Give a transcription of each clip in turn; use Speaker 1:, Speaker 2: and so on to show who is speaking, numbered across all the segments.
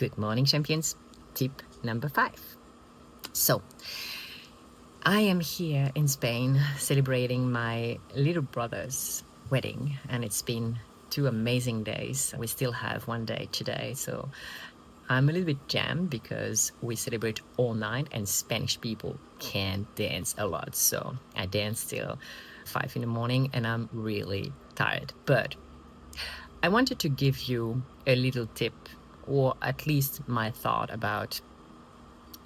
Speaker 1: Good morning, champions. Tip number 5. So, I am here in Spain celebrating my little brother's wedding, and it's been 2 amazing days. We still have one day today, so I'm a little bit jammed because we celebrate all night and Spanish people can dance a lot. So I dance till 5 in the morning and I'm really tired. But I wanted to give you a little tip, or at least my thought about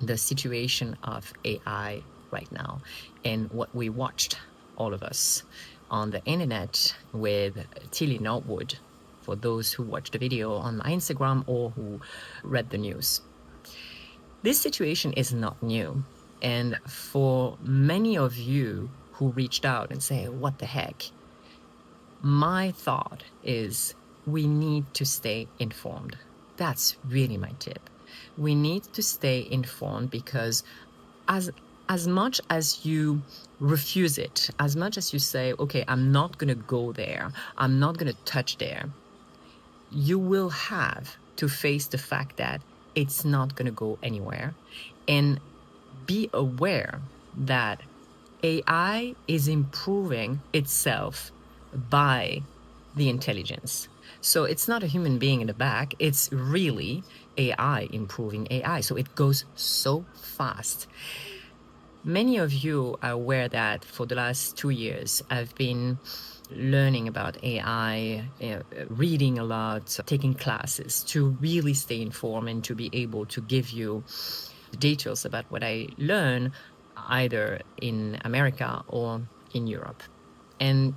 Speaker 1: the situation of AI right now and what we watched, all of us, on the internet with Tilly Norwood, for those who watched the video on my Instagram or who read the news. This situation is not new. And for many of you who reached out and say, what the heck? My thought is we need to stay informed. That's really my tip. We need to stay informed because as much as you refuse it, as much as you say, okay, I'm not going to go there, I'm not going to touch there, you will have to face the fact that it's not going to go anywhere. And be aware that AI is improving itself by the intelligence. So it's not a human being in the back, it's really AI improving AI. So it goes so fast. Many of you are aware that for the last 2 years, I've been learning about AI, reading a lot, taking classes to really stay informed and to be able to give you the details about what I learn either in America or in Europe. And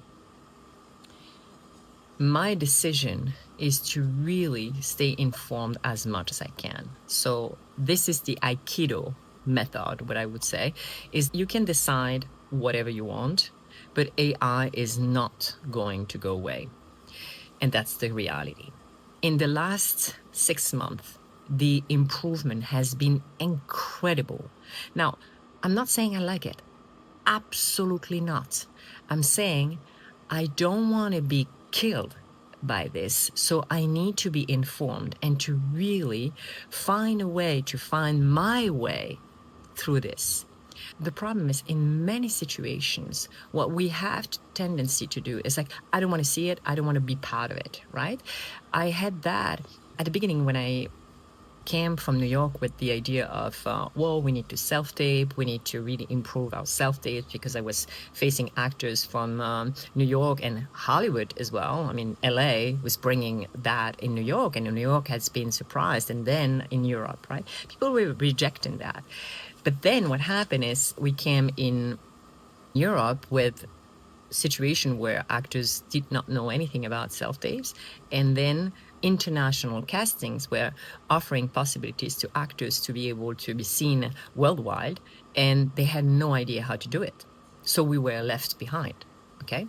Speaker 1: my decision is to really stay informed as much as I can. So this is the Aikido method, what I would say, is you can decide whatever you want, but AI is not going to go away. And that's the reality. In the last 6 months, the improvement has been incredible. Now, I'm not saying I like it. Absolutely not. I'm saying I don't want to be killed by this. So I need to be informed and to really find a way to find my way through this. The problem is in many situations, what we have tendency to do is like, I don't want to see it. I don't want to be part of it, right? I had that at the beginning when I came from New York with the idea of, well, we need to self-tape, we need to really improve our self-tape, because I was facing actors from New York and Hollywood as well. I mean, LA was bringing that in New York, and New York has been surprised, and then in Europe, right? People were rejecting that. But then what happened is we came in Europe with situation where actors did not know anything about self-tapes, and then international castings were offering possibilities to actors to be able to be seen worldwide, and they had no idea how to do it. So we were left behind, okay?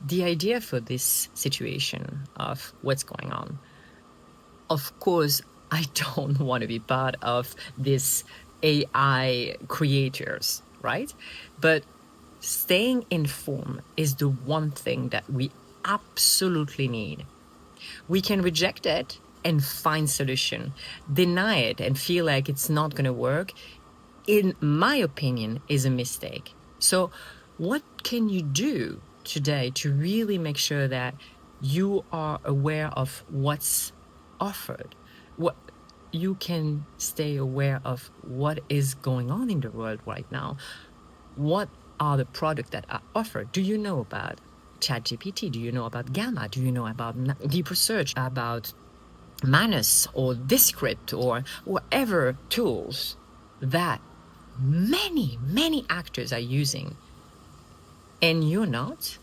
Speaker 1: The idea for this situation of what's going on, of course, I don't want to be part of this AI creators, right? But staying informed is the one thing that we absolutely need. We can reject it and find solution. Deny it and feel like it's not going to work, in my opinion, is a mistake. So what can you do today to really make sure that you are aware of what's offered? What you can stay aware of what is going on in the world right now. What are the products that are offered? Do you know about ChatGPT? Do you know about Gamma? Do you know about deep research, about Manus or Descript or whatever tools that many actors are using, and you're not?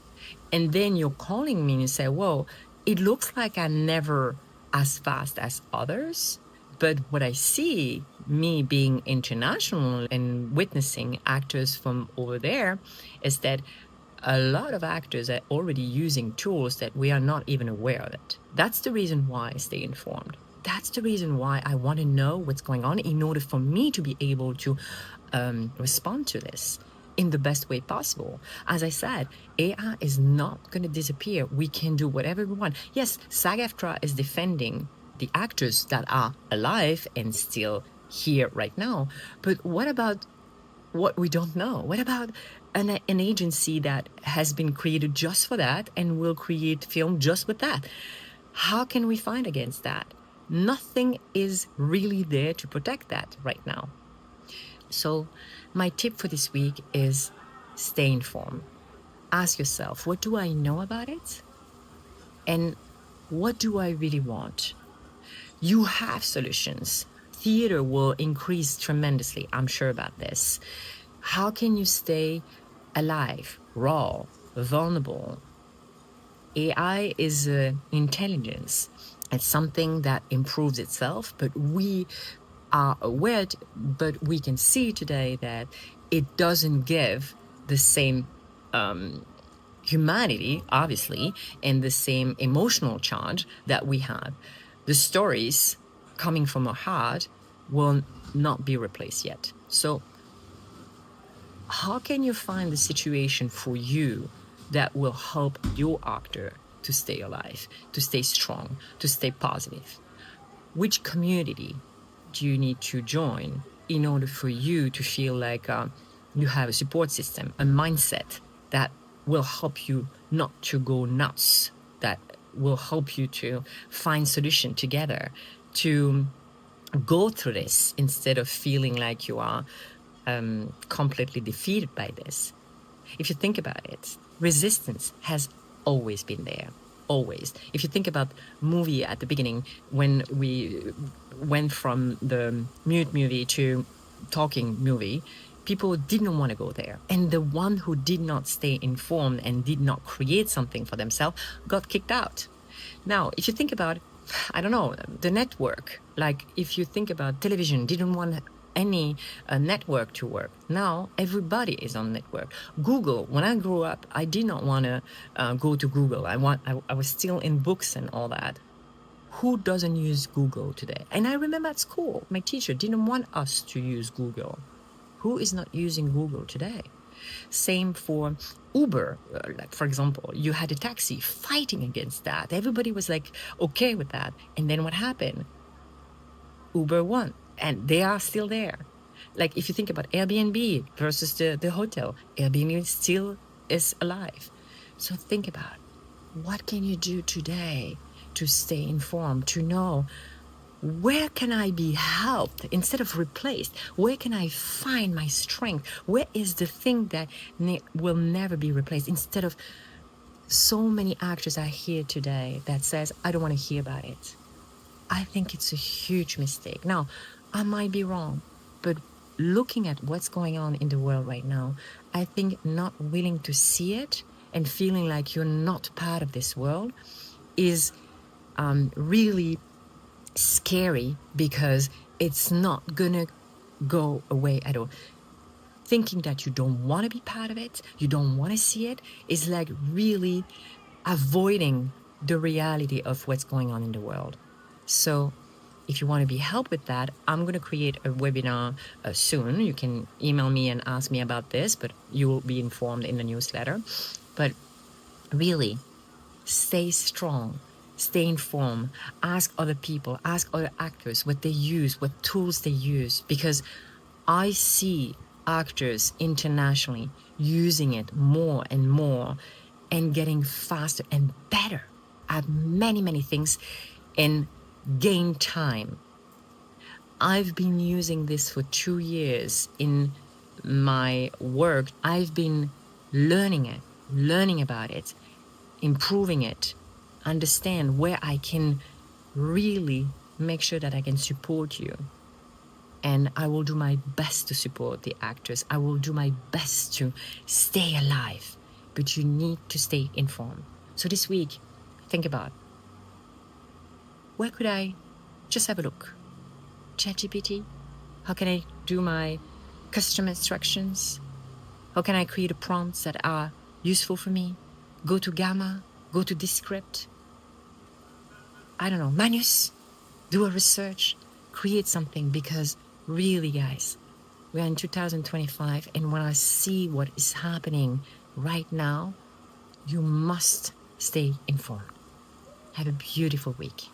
Speaker 1: And then you're calling me and you say, whoa, it looks like I'm never as fast as others. But what I see, me being international and witnessing actors from over there, is that a lot of actors are already using tools that we are not even aware of it. That's the reason why I stay informed. That's the reason why I want to know what's going on in order for me to be able to respond to this in the best way possible. As I said, AI is not going to disappear. We can do whatever we want. Yes, SAG-AFTRA is defending the actors that are alive and still here right now. But what about what we don't know? What about an agency that has been created just for that and will create film just with that? How can we fight against that? Nothing is really there to protect that right now. So my tip for this week is stay informed. Ask yourself, what do I know about it? And what do I really want? You have solutions. Theater will increase tremendously. I'm sure about this. How can you stay alive, raw, vulnerable? AI is intelligence. It's something that improves itself, but we are aware, but we can see today that it doesn't give the same humanity, obviously, and the same emotional charge that we have. The stories coming from our heart will not be replaced yet. So how can you find the situation for you that will help your actor to stay alive, to stay strong, to stay positive? Which community do you need to join in order for you to feel like you have a support system, a mindset that will help you not to go nuts, that will help you to find solution together, to go through this instead of feeling like you are completely defeated by this? If you think about it, resistance has always been there. Always. If you think about movie at the beginning, when we went from the mute movie to talking movie, people didn't want to go there. And the one who did not stay informed and did not create something for themselves got kicked out. Now, if you think about, I don't know, the network, like if you think about television, didn't want any network to work. Now everybody is on network. Google, when I grew up, I did not want to go to Google. I was still in books and all that. Who doesn't use Google today? And I remember at school, my teacher didn't want us to use Google. Who is not using Google today? Same for Uber. Like, for example, you had a taxi fighting against that. Everybody was like, okay with that. And then what happened? Uber won, and they are still there. Like if you think about Airbnb versus the hotel, Airbnb still is alive. So think about, what can you do today to stay informed, to know where can I be helped instead of replaced? Where can I find my strength? Where is the thing that will never be replaced? Instead of so many actors I hear today that says, I don't want to hear about it. I think it's a huge mistake. Now, I might be wrong, but looking at what's going on in the world right now, I think not willing to see it and feeling like you're not part of this world is really scary, because it's not gonna go away at all. Thinking that you don't want to be part of it, you don't want to see it, is like really avoiding the reality of what's going on in the world. So if you want to be helped with that, I'm going to create a webinar soon. You can email me and ask me about this, but you will be informed in the newsletter. But really, stay strong, stay informed, ask other people, ask other actors what they use, what tools they use, because I see actors internationally using it more and more and getting faster and better at many, many things and gain time. I've been using this for 2 years in my work. I've been learning it, learning about it, improving it, understand where I can really make sure that I can support you. And I will do my best to support the actors. I will do my best to stay alive. But you need to stay informed. So this week, think about, where could I just have a look? ChatGPT? How can I do my custom instructions? How can I create prompts that are useful for me? Go to Gamma, go to Descript. I don't know, Manus, do a research, create something, because really, guys, we're in 2025, and when I see what is happening right now, you must stay informed. Have a beautiful week.